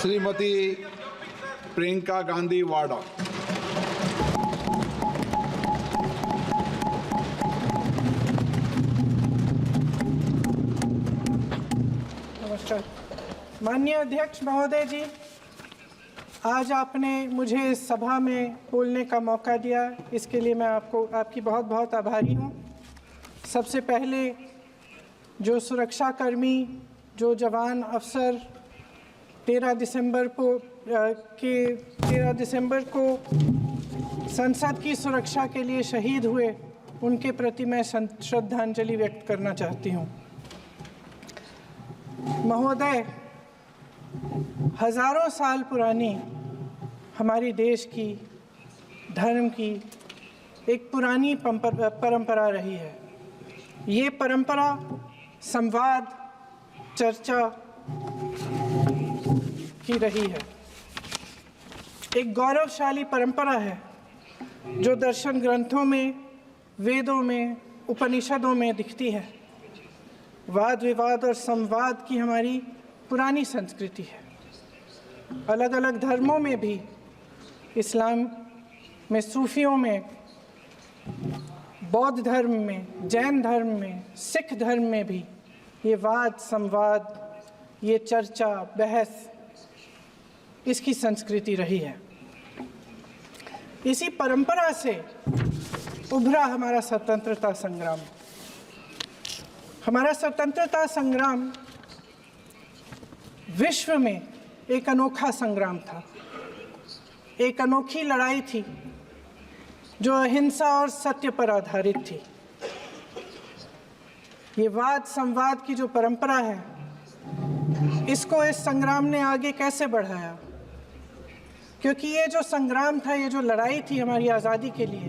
श्रीमती प्रियंका गांधी वाड़ा। नमस्कार। माननीय अध्यक्ष महोदय जी, आज आपने मुझे इस सभा में बोलने का मौका दिया, इसके लिए मैं आपकी बहुत बहुत आभारी हूँ। सबसे पहले जो सुरक्षाकर्मी, जो जवान अफसर 13 दिसंबर को संसद की सुरक्षा के लिए शहीद हुए, उनके प्रति मैं श्रद्धांजलि व्यक्त करना चाहती हूँ। महोदय, हजारों साल पुरानी हमारी देश की, धर्म की एक पुरानी परंपरा रही है। ये परंपरा संवाद, चर्चा की रही है। एक गौरवशाली परंपरा है जो दर्शन ग्रंथों में, वेदों में, उपनिषदों में दिखती है। वाद विवाद और संवाद की हमारी पुरानी संस्कृति है। अलग अलग धर्मों में भी, इस्लाम में, सूफियों में, बौद्ध धर्म में, जैन धर्म में, सिख धर्म में भी ये वाद संवाद, ये चर्चा, बहस, इसकी संस्कृति रही है। इसी परंपरा से उभरा हमारा स्वतंत्रता संग्राम। हमारा स्वतंत्रता संग्राम विश्व में एक अनोखा संग्राम था, एक अनोखी लड़ाई थी जो अहिंसा और सत्य पर आधारित थी। ये वाद संवाद की जो परंपरा है, इसको इस संग्राम ने आगे कैसे बढ़ाया? क्योंकि ये जो संग्राम था, ये जो लड़ाई थी हमारी आज़ादी के लिए,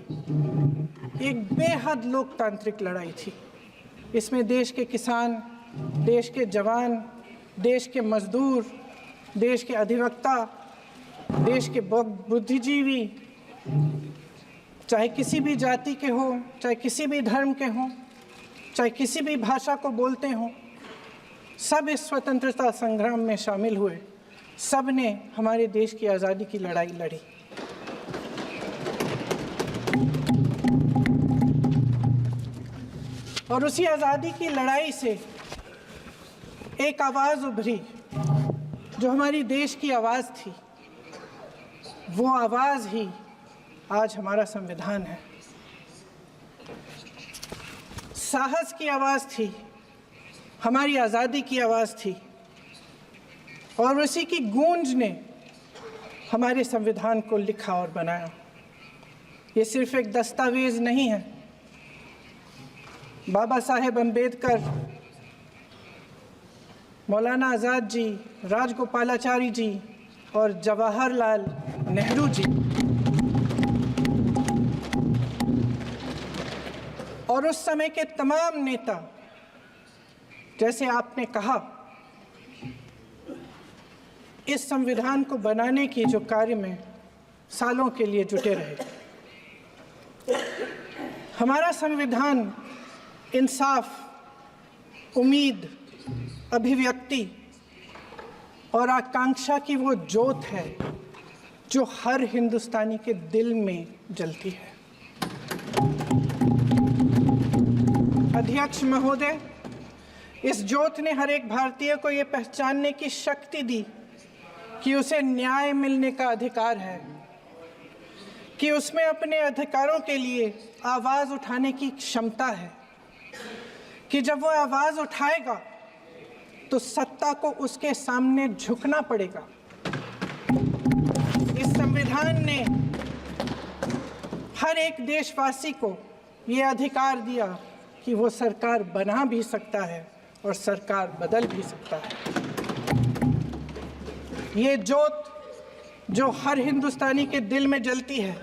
एक बेहद लोकतांत्रिक लड़ाई थी। इसमें देश के किसान, देश के जवान, देश के मजदूर, देश के अधिवक्ता, देश के बुद्धिजीवी, चाहे किसी भी जाति के हों, चाहे किसी भी धर्म के हों, चाहे किसी भी भाषा को बोलते हों, सब इस स्वतंत्रता संग्राम में शामिल हुए। सब ने हमारे देश की आज़ादी की लड़ाई लड़ी। और उसी आज़ादी की लड़ाई से एक आवाज़ उभरी जो हमारी देश की आवाज़ थी। वो आवाज़ ही आज हमारा संविधान है। साहस की आवाज़ थी, हमारी आज़ादी की आवाज़ थी, और उसी की गूंज ने हमारे संविधान को लिखा और बनाया। ये सिर्फ एक दस्तावेज नहीं है। बाबा साहेब अम्बेडकर, मौलाना आज़ाद जी, राजगोपालाचारी जी और जवाहरलाल नेहरू जी और उस समय के तमाम नेता, जैसे आपने कहा, इस संविधान को बनाने की जो कार्य में सालों के लिए जुटे रहे। हमारा संविधान इंसाफ, उम्मीद, अभिव्यक्ति और आकांक्षा की वो ज्योत है जो हर हिंदुस्तानी के दिल में जलती है। अध्यक्ष महोदय, इस ज्योत ने हर एक भारतीय को ये पहचानने की शक्ति दी कि उसे न्याय मिलने का अधिकार है, कि उसमें अपने अधिकारों के लिए आवाज़ उठाने की क्षमता है, कि जब वो आवाज़ उठाएगा तो सत्ता को उसके सामने झुकना पड़ेगा। इस संविधान ने हर एक देशवासी को ये अधिकार दिया कि वो सरकार बना भी सकता है और सरकार बदल भी सकता है। ये ज्योत जो हर हिंदुस्तानी के दिल में जलती है,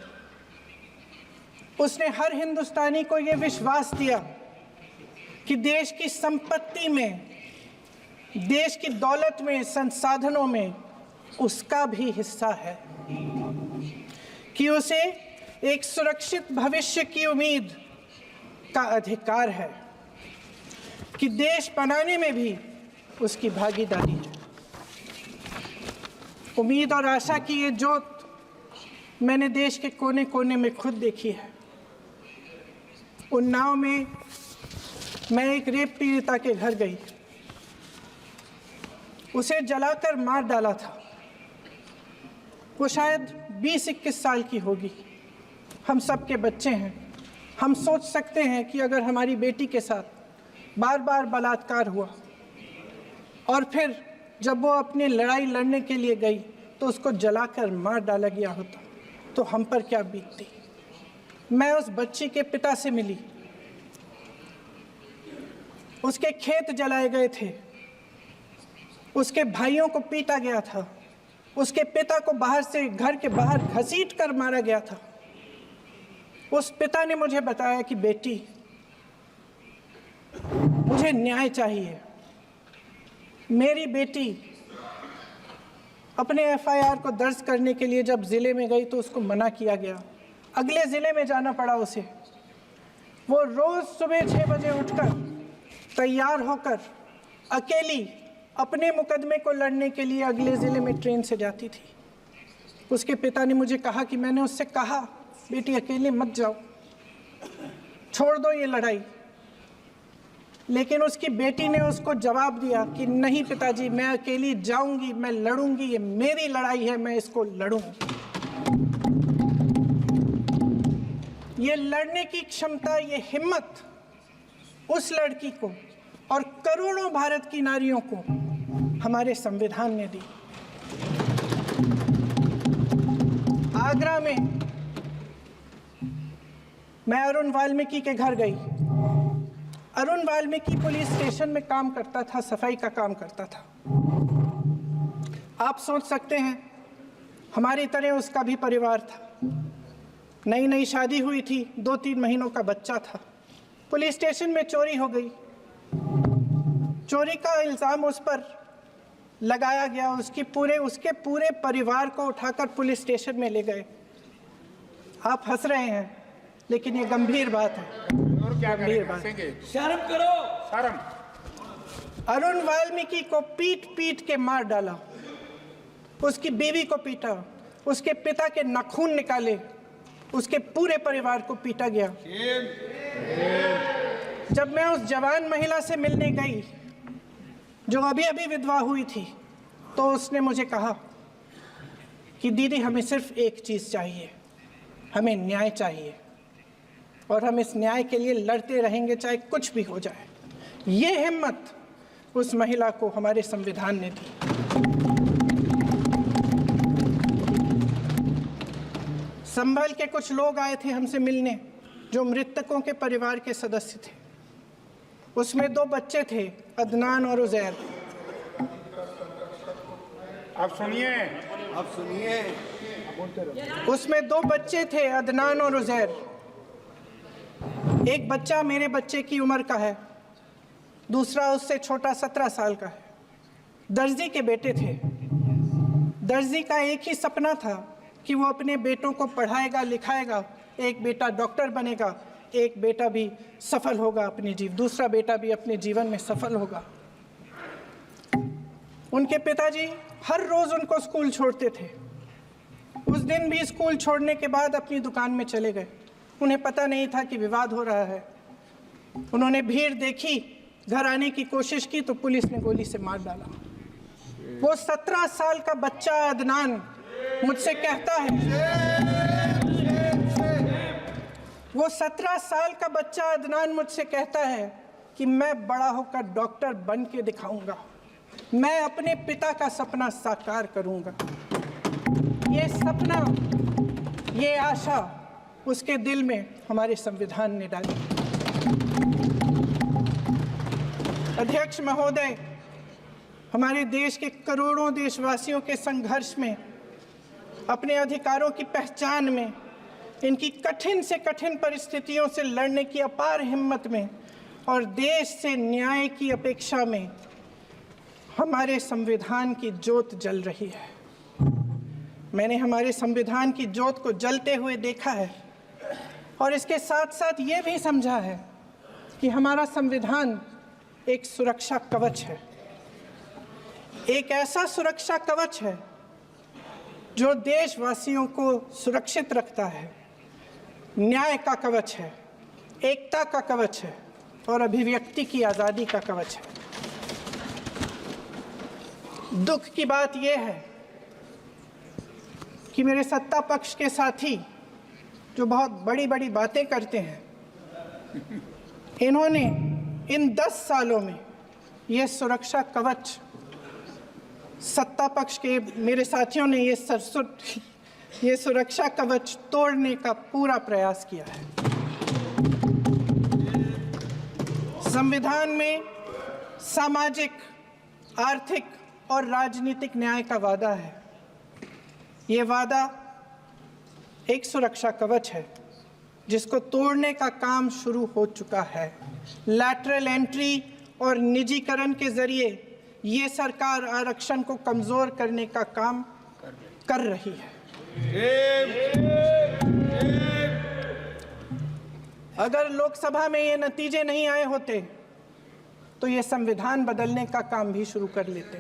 उसने हर हिंदुस्तानी को ये विश्वास दिया कि देश की संपत्ति में, देश की दौलत में, संसाधनों में उसका भी हिस्सा है, कि उसे एक सुरक्षित भविष्य की उम्मीद का अधिकार है, कि देश बनाने में भी उसकी भागीदारी है। उम्मीद और आशा की ये जोत मैंने देश के कोने कोने में खुद देखी है। उन्नाव में मैं एक रेप पीड़िता के घर गई, उसे जलाकर मार डाला था। वो शायद 20-21 साल की होगी। हम सब के बच्चे हैं। हम सोच सकते हैं कि अगर हमारी बेटी के साथ बार बार बलात्कार हुआ और फिर जब वो अपनी लड़ाई लड़ने के लिए गई तो उसको जलाकर मार डाला गया होता तो हम पर क्या बीतती। मैं उस बच्ची के पिता से मिली। उसके खेत जलाए गए थे, उसके भाइयों को पीटा गया था, उसके पिता को बाहर से घर के बाहर घसीट कर मारा गया था। उस पिता ने मुझे बताया कि बेटी, मुझे न्याय चाहिए। मेरी बेटी अपने एफआईआर को दर्ज करने के लिए जब ज़िले में गई तो उसको मना किया गया। अगले ज़िले में जाना पड़ा उसे। वो रोज़ सुबह 6 बजे उठकर तैयार होकर अकेली अपने मुकदमे को लड़ने के लिए अगले ज़िले में ट्रेन से जाती थी। उसके पिता ने मुझे कहा कि मैंने उससे कहा, बेटी अकेले मत जाओ, छोड़ दो ये लड़ाई। लेकिन उसकी बेटी ने उसको जवाब दिया कि नहीं पिताजी, मैं अकेली जाऊंगी, मैं लड़ूंगी, ये मेरी लड़ाई है, मैं इसको लड़ूंगी। ये लड़ने की क्षमता, ये हिम्मत उस लड़की को और करोड़ों भारत की नारियों को हमारे संविधान ने दी। आगरा में मैं अरुण वाल्मीकि के घर गई। अरुण वाल्मीकि पुलिस स्टेशन में काम करता था, सफाई का काम करता था। आप सोच सकते हैं हमारी तरह उसका भी परिवार था। नई नई शादी हुई थी, 2-3 महीनों का बच्चा था। पुलिस स्टेशन में चोरी हो गई। चोरी का इल्ज़ाम उस पर लगाया गया। उसके पूरे परिवार को उठाकर पुलिस स्टेशन में ले गए। आप हंस रहे हैं, लेकिन ये गंभीर बात है। और क्या गंभीर बात। शर्म करो, शर्म। अरुण वाल्मीकि को पीट पीट के मार डाला, उसकी बीवी को पीटा, उसके पिता के नाखून निकाले, उसके पूरे परिवार को पीटा गया। जब मैं उस जवान महिला से मिलने गई जो अभी अभी विधवा हुई थी, तो उसने मुझे कहा कि दीदी, हमें सिर्फ एक चीज़ चाहिए, हमें न्याय चाहिए और हम इस न्याय के लिए लड़ते रहेंगे, चाहे कुछ भी हो जाए। ये हिम्मत उस महिला को हमारे संविधान ने दी। संभल के कुछ लोग आए थे हमसे मिलने, जो मृतकों के परिवार के सदस्य थे। उसमें 2 बच्चे थे, अदनान और उजैर। अब सुनिए। उसमें 2 बच्चे थे, अदनान और उजैर। एक बच्चा मेरे बच्चे की उम्र का है, दूसरा उससे छोटा 17 साल का है। दर्जी के बेटे थे। दर्जी का एक ही सपना था कि वो अपने बेटों को पढ़ाएगा, लिखाएगा। एक बेटा डॉक्टर बनेगा, एक बेटा भी सफल होगा दूसरा बेटा भी अपने जीवन में सफल होगा। उनके पिताजी हर रोज़ उनको स्कूल छोड़ते थे। उस दिन भी स्कूल छोड़ने के बाद अपनी दुकान में चले गए। उन्हें पता नहीं था कि विवाद हो रहा है। उन्होंने भीड़ देखी, घर आने की कोशिश की तो पुलिस ने गोली से मार डाला। वो 17 साल का बच्चा अदनान मुझसे कहता है, वो 17 साल का बच्चा अदनान मुझसे कहता है कि मैं बड़ा होकर डॉक्टर बन के दिखाऊंगा, मैं अपने पिता का सपना साकार करूंगा। ये सपना, ये आशा उसके दिल में हमारे संविधान ने डाली। अध्यक्ष महोदय, हमारे देश के करोड़ों देशवासियों के संघर्ष में, अपने अधिकारों की पहचान में, इनकी कठिन से कठिन परिस्थितियों से लड़ने की अपार हिम्मत में और देश से न्याय की अपेक्षा में हमारे संविधान की ज्योत जल रही है। मैंने हमारे संविधान की ज्योत को जलते हुए देखा है और इसके साथ साथ ये भी समझा है कि हमारा संविधान एक सुरक्षा कवच है। एक ऐसा सुरक्षा कवच है जो देशवासियों को सुरक्षित रखता है, न्याय का कवच है, एकता का कवच है और अभिव्यक्ति की आज़ादी का कवच है। दुख की बात यह है कि मेरे सत्ता पक्ष के साथी जो बहुत बड़ी बड़ी बातें करते हैं, इन्होंने इन 10 सालों में ये सुरक्षा कवच, सत्ता पक्ष के मेरे साथियों ने ये सुरक्षा कवच तोड़ने का पूरा प्रयास किया है। संविधान में सामाजिक, आर्थिक और राजनीतिक न्याय का वादा है। ये वादा एक सुरक्षा कवच है जिसको तोड़ने का काम शुरू हो चुका है। लैटरल एंट्री और निजीकरण के जरिए ये सरकार आरक्षण को कमजोर करने का काम कर रही है। अगर लोकसभा में ये नतीजे नहीं आए होते तो ये संविधान बदलने का काम भी शुरू कर लेते।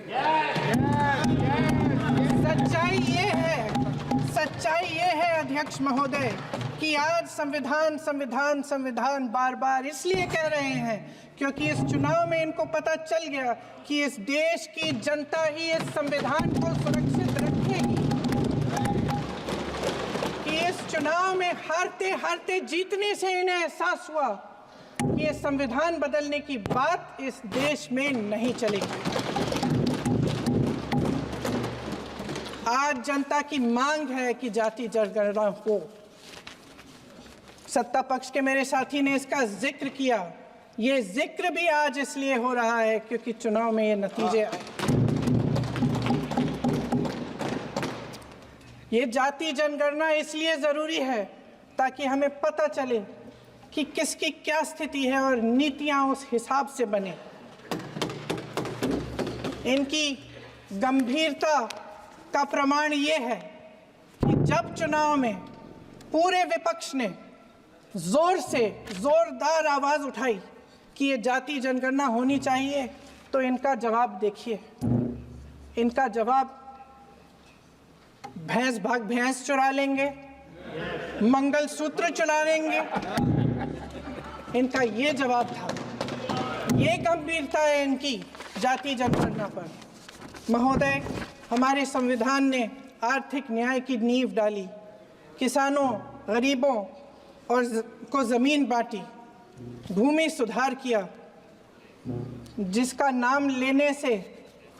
सच्चाई ये है अध्यक्ष महोदय कि आज संविधान बार बार इसलिए कह रहे हैं क्योंकि इस चुनाव में इनको पता चल गया कि इस देश की जनता ही इस संविधान को सुरक्षित रखेगी, कि इस चुनाव में हारते हारते जीतने से इन्हें एहसास हुआ कि ये संविधान बदलने की बात इस देश में नहीं चलेगी। आज जनता की मांग है कि जाति जनगणना हो। सत्ता पक्ष के मेरे साथी ने इसका जिक्र किया। ये जिक्र भी आज इसलिए हो रहा है क्योंकि चुनाव में ये नतीजे आए। ये जाति जनगणना इसलिए जरूरी है ताकि हमें पता चले कि किसकी क्या स्थिति है और नीतियां उस हिसाब से बने। इनकी गंभीरता का प्रमाण ये है कि जब चुनाव में पूरे विपक्ष ने जोरदार आवाज उठाई कि ये जाति जनगणना होनी चाहिए, तो इनका जवाब देखिए। इनका जवाब भैंस भाग भैंस चुरा लेंगे, मंगलसूत्र चुरा लेंगे, इनका ये जवाब था। ये गंभीरता है इनकी जाति जनगणना पर। महोदय, हमारे संविधान ने आर्थिक न्याय की नींव डाली, किसानों, गरीबों और को जमीन बांटी, भूमि सुधार किया, जिसका नाम लेने से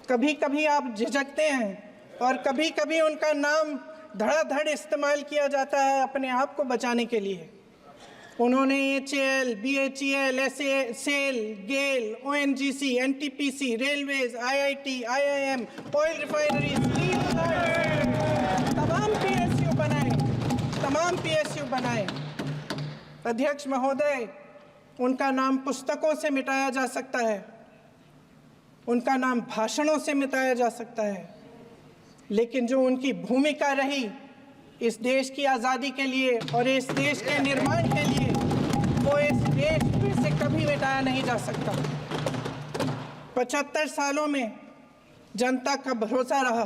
कभी कभी आप झिझकते हैं और कभी कभी उनका नाम धड़ाधड़ इस्तेमाल किया जाता है अपने आप को बचाने के लिए। उन्होंने HAL, BHEL, SAIL, GAIL, ONGC, NTPC, railways, IIT, IIM, oil refinery, तमाम PSU बनाए। अध्यक्ष महोदय, उनका नाम पुस्तकों से मिटाया जा सकता है, उनका नाम भाषणों से मिटाया जा सकता है, लेकिन जो उनकी भूमिका रही इस देश की आज़ादी के लिए और इस देश के निर्माण के लिए, वो इस देश से कभी मिटाया नहीं जा सकता। 75 सालों में जनता का भरोसा रहा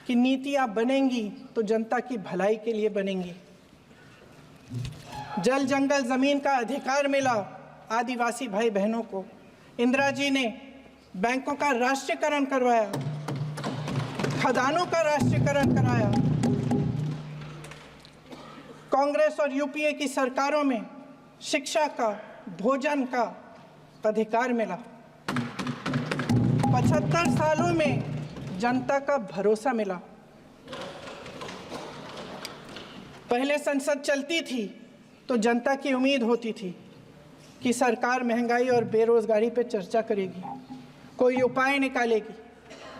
कि नीतियाँ बनेंगी तो जनता की भलाई के लिए बनेंगी। जल जंगल ज़मीन का अधिकार मिला आदिवासी भाई बहनों को। इंदिरा जी ने बैंकों का राष्ट्रीयकरण करवाया, खदानों का राष्ट्रीयकरण कराया। कांग्रेस और यूपीए की सरकारों में शिक्षा का, भोजन का अधिकार मिला। 75 सालों में जनता का भरोसा मिला। पहले संसद चलती थी तो जनता की उम्मीद होती थी कि सरकार महंगाई और बेरोजगारी पर चर्चा करेगी, कोई उपाय निकालेगी,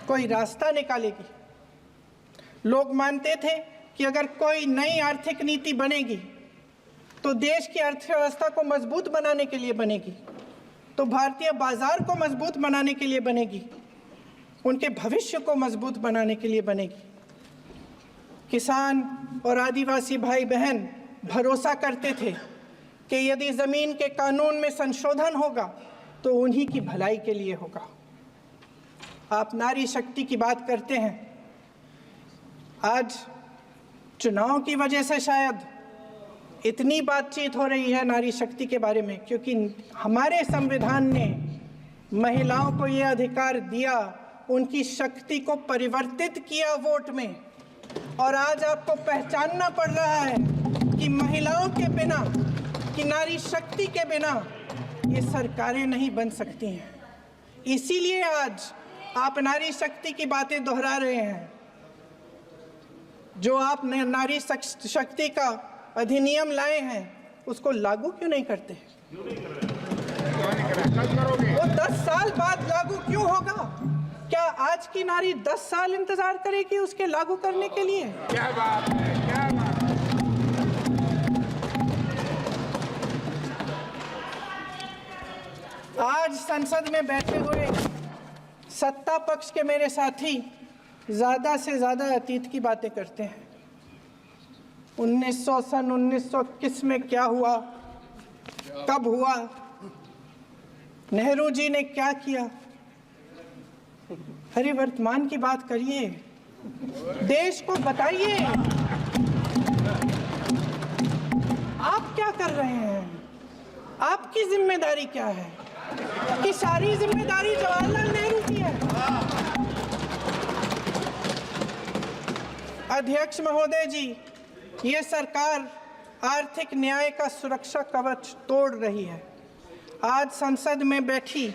कोई रास्ता निकालेगी। लोग मानते थे कि अगर कोई नई आर्थिक नीति बनेगी तो देश की अर्थव्यवस्था को मजबूत बनाने के लिए बनेगी, तो भारतीय बाजार को मजबूत बनाने के लिए बनेगी, उनके भविष्य को मजबूत बनाने के लिए बनेगी। किसान और आदिवासी भाई बहन भरोसा करते थे कि यदि ज़मीन के कानून में संशोधन होगा तो उन्हीं की भलाई के लिए होगा। आप नारी शक्ति की बात करते हैं। आज चुनाव की वजह से शायद इतनी बातचीत हो रही है नारी शक्ति के बारे में, क्योंकि हमारे संविधान ने महिलाओं को ये अधिकार दिया, उनकी शक्ति को परिवर्तित किया वोट में। और आज आपको पहचानना पड़ रहा है कि महिलाओं के बिना, कि नारी शक्ति के बिना ये सरकारें नहीं बन सकती हैं। इसीलिए आज आप नारी शक्ति की बातें दोहरा रहे हैं। जो आप नारी शक्ति का अधिनियम लाए हैं उसको लागू क्यों नहीं करते? वो 10 साल बाद लागू क्यों होगा? क्या आज की नारी 10 साल इंतजार करेगी उसके लागू करने के लिए? क्या बात है, क्या बात है। आज संसद में बैठे हुए सत्ता पक्ष के मेरे साथी ज्यादा से ज्यादा अतीत की बातें करते हैं। 1921 में क्या हुआ, कब हुआ, नेहरू जी ने क्या किया। अरे वर्तमान की बात करिए, देश को बताइए आप क्या कर रहे हैं, आपकी जिम्मेदारी क्या है? कि सारी जिम्मेदारी जवाहरलाल नेहरू की है। अध्यक्ष महोदय जी, ये सरकार आर्थिक न्याय का सुरक्षा कवच तोड़ रही है। आज संसद में बैठी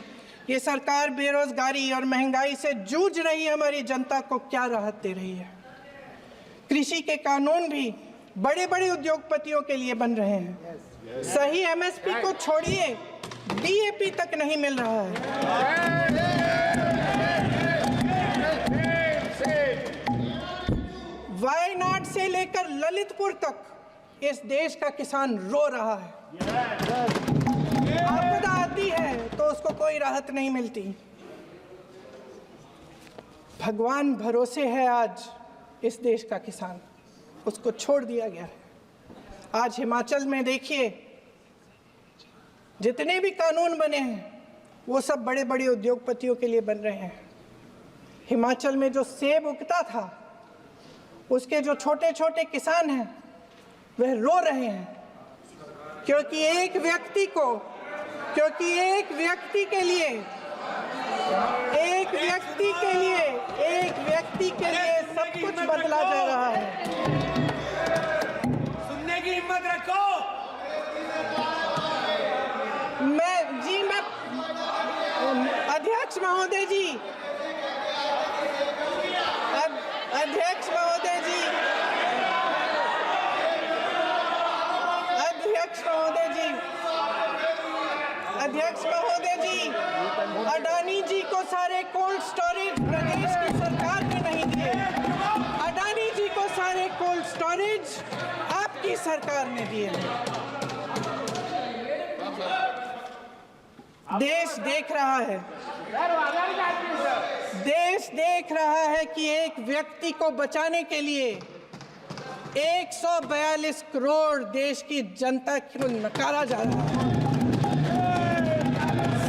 ये सरकार बेरोजगारी और महंगाई से जूझ रही हमारी जनता को क्या राहत दे रही है? कृषि के कानून भी बड़े बड़े उद्योगपतियों के लिए बन रहे हैं। सही एमएसपी को छोड़िए, डीएपी तक नहीं मिल रहा है। वायनाड से लेकर ललितपुर तक इस देश का किसान रो रहा है। आपदा आती है तो उसको कोई राहत नहीं मिलती। भगवान भरोसे है आज इस देश का किसान, उसको छोड़ दिया गया है। आज हिमाचल में देखिए, जितने भी कानून बने हैं वो सब बड़े बड़े उद्योगपतियों के लिए बन रहे हैं। हिमाचल में जो सेब उगता था उसके जो छोटे छोटे किसान हैं वह रो रहे हैं, क्योंकि एक व्यक्ति के लिए सब कुछ बदला जा रहा है। सुनने की हिम्मत रखो। अध्यक्ष महोदय जी, अध्यक्ष महोदय जी, अडानी जी को सारे कोल्ड स्टोरेज प्रदेश की सरकार ने नहीं दिए। अडानी जी को सारे कोल्ड स्टोरेज आपकी सरकार ने दिए हैं। देश देख रहा है कि एक व्यक्ति को बचाने के लिए 142 करोड़ देश की जनता को नकारा जा रहा है।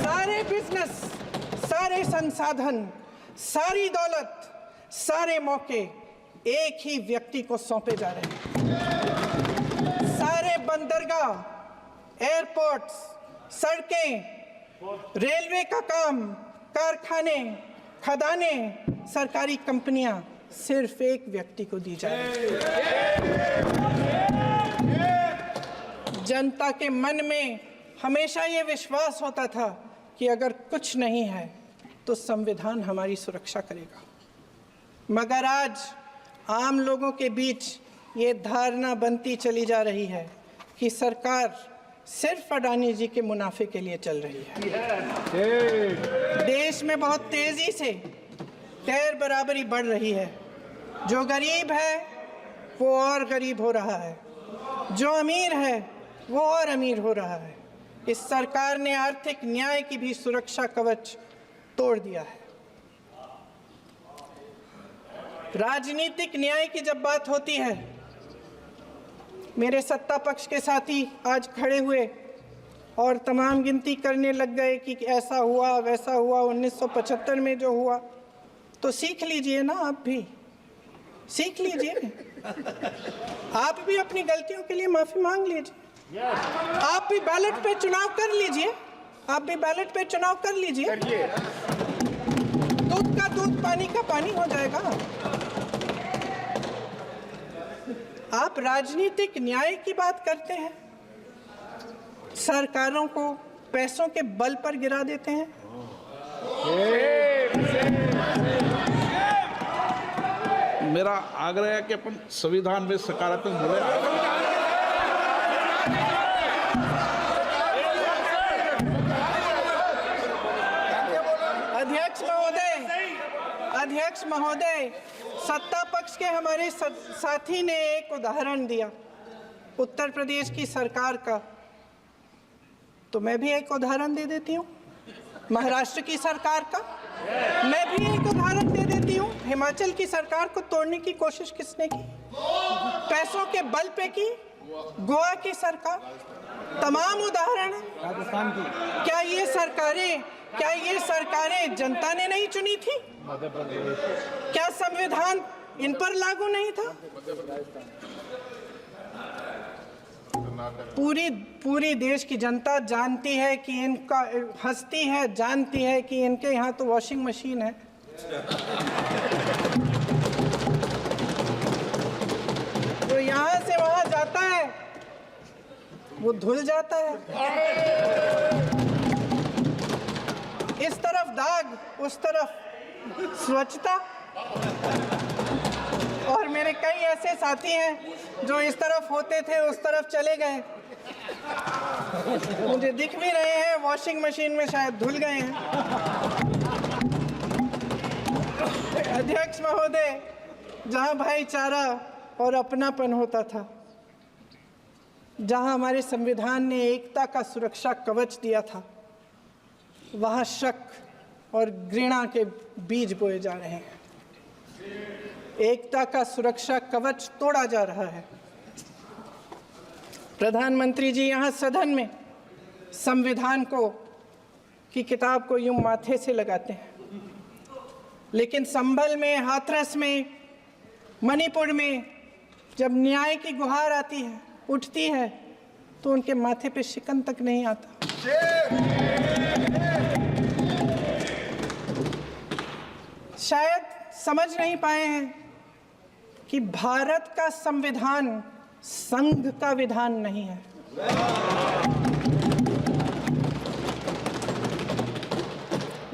सारे बिजनेस, सारे संसाधन, सारी दौलत, सारे मौके एक ही व्यक्ति को सौंपे जा रहे हैं। सारे बंदरगाह, एयरपोर्ट्स, सड़कें, रेलवे का काम, कारखाने, खदानें, सरकारी कंपनियां सिर्फ एक व्यक्ति को दी जा रही है। जनता के मन में हमेशा ये विश्वास होता था कि अगर कुछ नहीं है तो संविधान हमारी सुरक्षा करेगा, मगर आज आम लोगों के बीच ये धारणा बनती चली जा रही है कि सरकार सिर्फ अडानी जी के मुनाफे के लिए चल रही है। देश में बहुत तेजी से गैर बराबरी बढ़ रही है। जो गरीब है वो और गरीब हो रहा है, जो अमीर है वो और अमीर हो रहा है। इस सरकार ने आर्थिक न्याय की भी सुरक्षा कवच तोड़ दिया है। राजनीतिक न्याय की जब बात होती है, मेरे सत्ता पक्ष के साथी आज खड़े हुए और तमाम गिनती करने लग गए कि ऐसा हुआ वैसा हुआ, 1975 में जो हुआ, तो सीख लीजिए ना आप भी। सीख लीजिए, आप भी अपनी गलतियों के लिए माफी मांग लीजिए, आप भी बैलेट पे चुनाव कर लीजिए, आप भी बैलेट पे चुनाव कर लीजिए, दूध का दूध पानी का पानी हो जाएगा। आप राजनीतिक न्याय की बात करते हैं, सरकारों को पैसों के बल पर गिरा देते हैं। मेरा आग्रह है कि अपन संविधान में सकारात्मक बोले। अध्यक्ष महोदय, सत्ता पक्ष के हमारे साथी ने एक उदाहरण दिया उत्तर प्रदेश की सरकार का, तो मैं भी एक उदाहरण दे देती हूँ महाराष्ट्र की सरकार का, मैं भी एक उदाहरण दे देती हूँ हिमाचल की सरकार को तोड़ने की कोशिश किसने की, पैसों के बल पे की, गोवा की सरकार, तमाम उदाहरण है। राजस्थान की क्या ये सरकारें जनता ने नहीं चुनी थी? क्या संविधान इन पर लागू नहीं था? पूरी देश की जनता जानती है कि इनका हंसती है, जानती है कि इनके यहाँ तो वॉशिंग मशीन है। तो यहाँ से वहाँ जाता है, वो धुल जाता है। इस तरफ दाग, उस तरफ स्वच्छता। और मेरे कई ऐसे साथी हैं जो इस तरफ होते थे उस तरफ चले गए, मुझे दिख भी रहे हैं, वॉशिंग मशीन में शायद धुल गए हैं। अध्यक्ष महोदय, जहां भाईचारा और अपनापन होता था, जहां हमारे संविधान ने एकता का सुरक्षा कवच दिया था, वहां शक और घृणा के बीज बोए जा रहे हैं। एकता का सुरक्षा कवच तोड़ा जा रहा है। प्रधानमंत्री जी यहाँ सदन में संविधान की किताब को यूं माथे से लगाते हैं, लेकिन संभल में, हाथरस में, मणिपुर में जब न्याय की गुहार आती है, उठती है, तो उनके माथे पे शिकन तक नहीं आता। शायद समझ नहीं पाए हैं कि भारत का संविधान संघ का विधान नहीं है।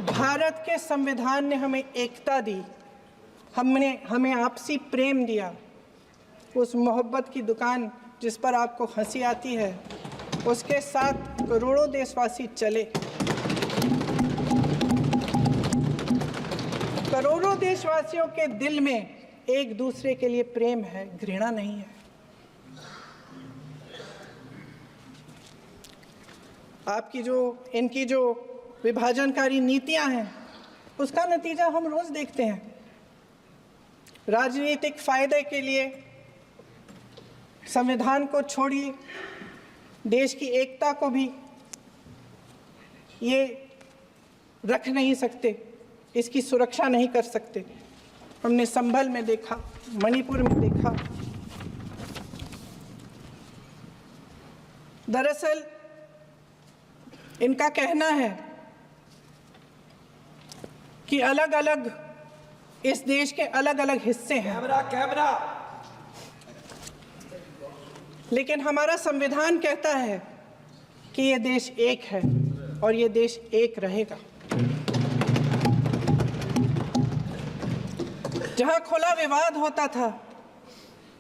भारत के संविधान ने हमें एकता दी, हमें आपसी प्रेम दिया। उस मोहब्बत की दुकान जिस पर आपको हंसी आती है, उसके साथ करोड़ों देशवासी चले। करोड़ों देशवासियों के दिल में एक दूसरे के लिए प्रेम है, घृणा नहीं है। इनकी जो विभाजनकारी नीतियां हैं, उसका नतीजा हम रोज देखते हैं। राजनीतिक फायदे के लिए संविधान को छोड़िए, देश की एकता को भी ये रख नहीं सकते, इसकी सुरक्षा नहीं कर सकते। हमने संभल में देखा, मणिपुर में देखा। दरअसल इनका कहना है कि अलग अलग इस देश के अलग अलग हिस्से हैं, लेकिन हमारा संविधान कहता है कि ये देश एक है और ये देश एक रहेगा। जहां खुला विवाद होता था,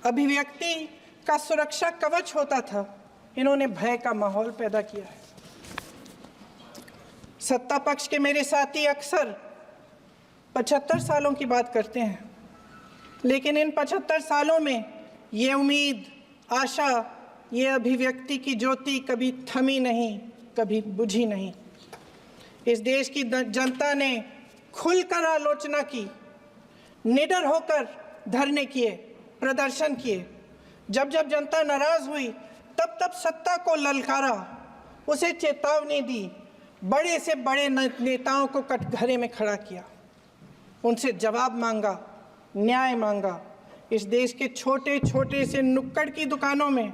अभिव्यक्ति का सुरक्षा कवच होता था, इन्होंने भय का माहौल पैदा किया है। सत्ता पक्ष के मेरे साथी अक्सर 75 सालों की बात करते हैं, लेकिन इन 75 सालों में ये उम्मीद, आशा, ये अभिव्यक्ति की ज्योति कभी थमी नहीं, कभी बुझी नहीं। इस देश की जनता ने खुलकर आलोचना की, निडर होकर धरने किए, प्रदर्शन किए। जब जब जनता नाराज हुई, तब तब सत्ता को ललकारा, उसे चेतावनी दी, बड़े से बड़े नेताओं को कटघरे में खड़ा किया, उनसे जवाब मांगा, न्याय मांगा। इस देश के छोटे छोटे से नुक्कड़ की दुकानों में,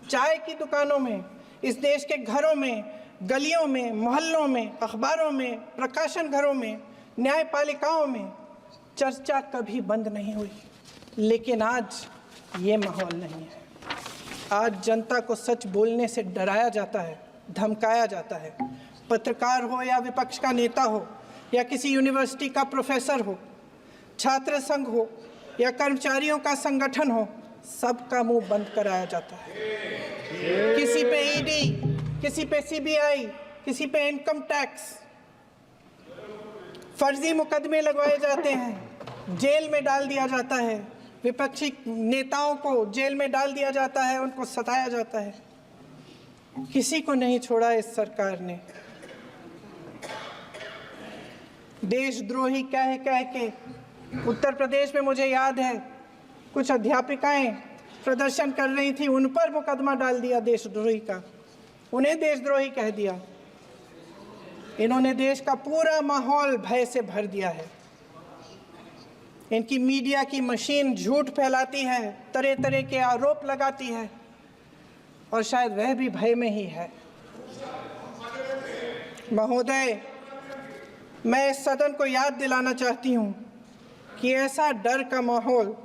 चाय की दुकानों में, इस देश के घरों में, गलियों में, मोहल्लों में, अखबारों में, प्रकाशन घरों में, न्यायपालिकाओं में चर्चा कभी बंद नहीं हुई। लेकिन आज ये माहौल नहीं है। आज जनता को सच बोलने से डराया जाता है, धमकाया जाता है। पत्रकार हो या विपक्ष का नेता हो या किसी यूनिवर्सिटी का प्रोफेसर हो, छात्र संघ हो या कर्मचारियों का संगठन हो, सबका मुंह बंद कराया जाता है। किसी पे ईडी, किसी पे सीबीआई, किसी पे इनकम टैक्स, फर्जी मुकदमे लगवाए जाते हैं, जेल में डाल दिया जाता है, विपक्षी नेताओं को जेल में डाल दिया जाता है, उनको सताया जाता है। किसी को नहीं छोड़ा इस सरकार ने। देशद्रोही कह के उत्तर प्रदेश में मुझे याद है कुछ अध्यापिकाएं प्रदर्शन कर रही थी, उन पर मुकदमा डाल दिया देशद्रोही का, उन्हें देशद्रोही कह दिया। इन्होंने देश का पूरा माहौल भय से भर दिया है। इनकी मीडिया की मशीन झूठ फैलाती है, तरह तरह के आरोप लगाती है, और शायद वह भी भय में ही है। महोदय, मैं इस सदन को याद दिलाना चाहती हूँ कि ऐसा डर का माहौल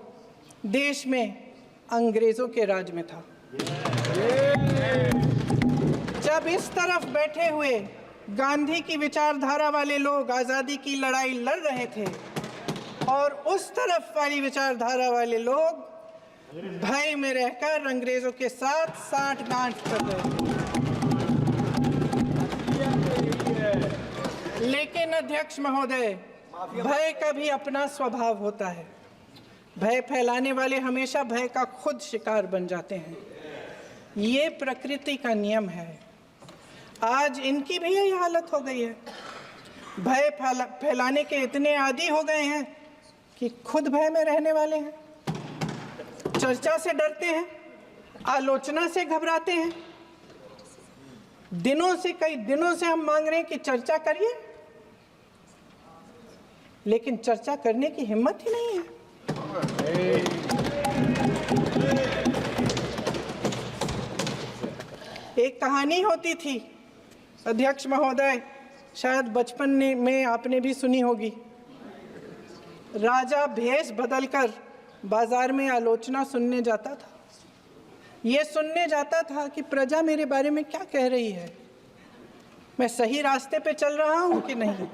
देश में अंग्रेजों के राज में था। जब इस तरफ बैठे हुए गांधी की विचारधारा वाले लोग आज़ादी की लड़ाई लड़ रहे थे और उस तरफ वाली विचारधारा वाले लोग भय में रहकर अंग्रेजों के साथ साठगांठ कर रहे थे। लेकिन अध्यक्ष महोदय, भय का भी अपना स्वभाव होता है। भय फैलाने वाले हमेशा भय का खुद शिकार बन जाते हैं। ये प्रकृति का नियम है। आज इनकी भी यही हालत हो गई है। भय फैलाने के इतने आदी हो गए हैं कि खुद भय में रहने वाले हैं, चर्चा से डरते हैं, आलोचना से घबराते हैं। कई दिनों से हम मांग रहे हैं कि चर्चा करिए, लेकिन चर्चा करने की हिम्मत ही नहीं है। एक कहानी होती थी अध्यक्ष महोदय, शायद बचपन में आपने भी सुनी होगी। राजा भेष बदलकर बाजार में आलोचना सुनने जाता था। ये सुनने जाता था कि प्रजा मेरे बारे में क्या कह रही है, मैं सही रास्ते पे चल रहा हूँ कि नहीं।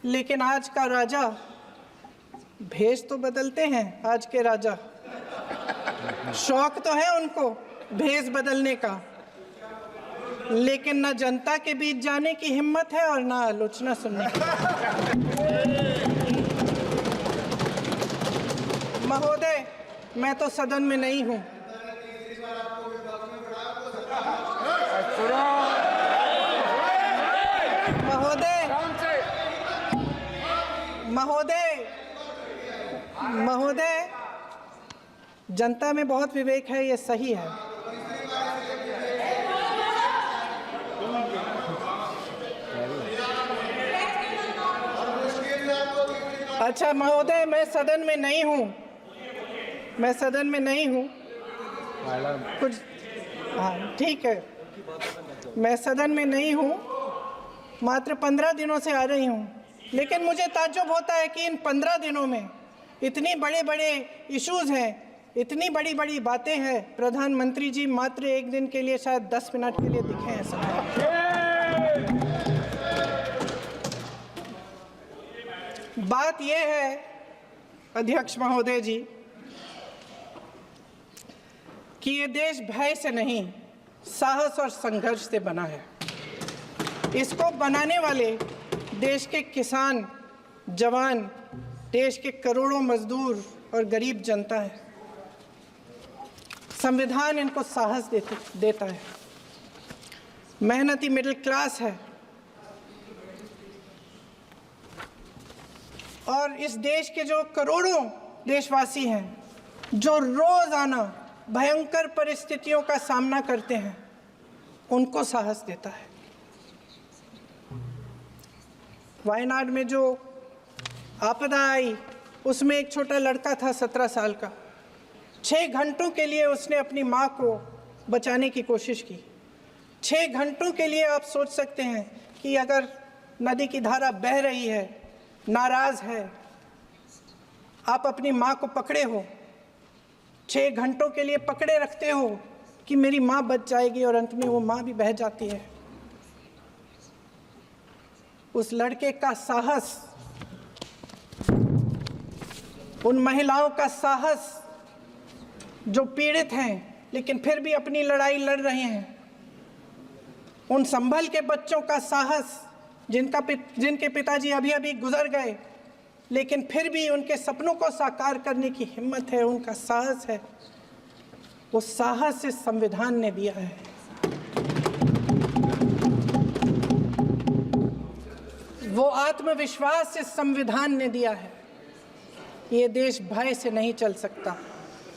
लेकिन आज का राजा, भेष तो बदलते हैं आज के राजा, शौक तो है उनको भेष बदलने का, लेकिन न जनता के बीच जाने की हिम्मत है और न आलोचना सुनने की। महोदय, मैं तो सदन में नहीं हूँ। महोदय, जनता में बहुत विवेक है, ये सही है। अच्छा महोदय, मैं सदन में नहीं हूँ, कुछ हाँ ठीक है, मैं सदन में नहीं हूँ, मात्र 15 दिनों से आ रही हूँ। लेकिन मुझे ताज्जुब होता है कि इन 15 दिनों में इतनी बड़े इश्यूज हैं, इतनी बड़ी बातें हैं, प्रधानमंत्री जी मात्र एक दिन के लिए, शायद 10 मिनट के लिए दिखे हैं सब। बात यह है अध्यक्ष महोदय जी कि ये देश भय से नहीं, साहस और संघर्ष से बना है। इसको बनाने वाले देश के किसान, जवान, देश के करोड़ों मजदूर और गरीब जनता है। संविधान इनको साहस देता है। मेहनती मिडिल क्लास है। और इस देश के जो करोड़ों देशवासी हैं, जो रोजाना भयंकर परिस्थितियों का सामना करते हैं, उनको साहस देता है। वायनाड में जो आपदा आई, उसमें एक छोटा लड़का था 17 साल का। 6 घंटों के लिए उसने अपनी माँ को बचाने की कोशिश की। 6 घंटों के लिए आप सोच सकते हैं कि अगर नदी की धारा बह रही है, नाराज़ है, आप अपनी माँ को पकड़े हो, 6 घंटों के लिए पकड़े रखते हो कि मेरी माँ बच जाएगी, और अंत में वो माँ भी बह जाती है। उस लड़के का साहस, उन महिलाओं का साहस जो पीड़ित हैं लेकिन फिर भी अपनी लड़ाई लड़ रहे हैं, उन संभल के बच्चों का साहस जिनके पिताजी अभी अभी गुजर गए लेकिन फिर भी उनके सपनों को साकार करने की हिम्मत है, उनका साहस है, वो साहस इस संविधान ने दिया है। वो आत्मविश्वास इस संविधान ने दिया है। ये देश भय से नहीं चल सकता,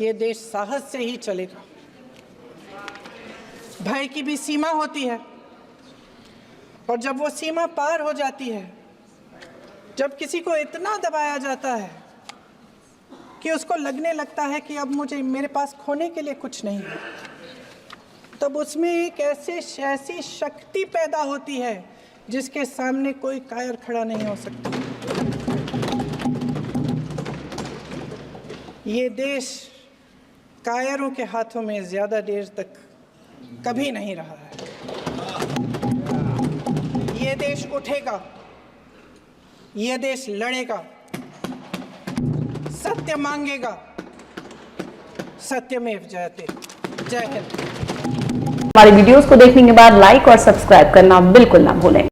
ये देश साहस से ही चलेगा। भय की भी सीमा होती है, और जब वो सीमा पार हो जाती है, जब किसी को इतना दबाया जाता है कि उसको लगने लगता है कि अब मेरे पास खोने के लिए कुछ नहीं है, तब उसमें एक ऐसी शक्ति पैदा होती है जिसके सामने कोई कायर खड़ा नहीं हो सकता। ये देश कायरों के हाथों में ज़्यादा देर तक कभी नहीं रहा है। ये देश उठेगा, ये देश लड़ेगा, सत्य मांगेगा, सत्यमेव जयते। जय हिंद। हमारे वीडियोस को देखने के बाद लाइक और सब्सक्राइब करना बिल्कुल ना भूलें।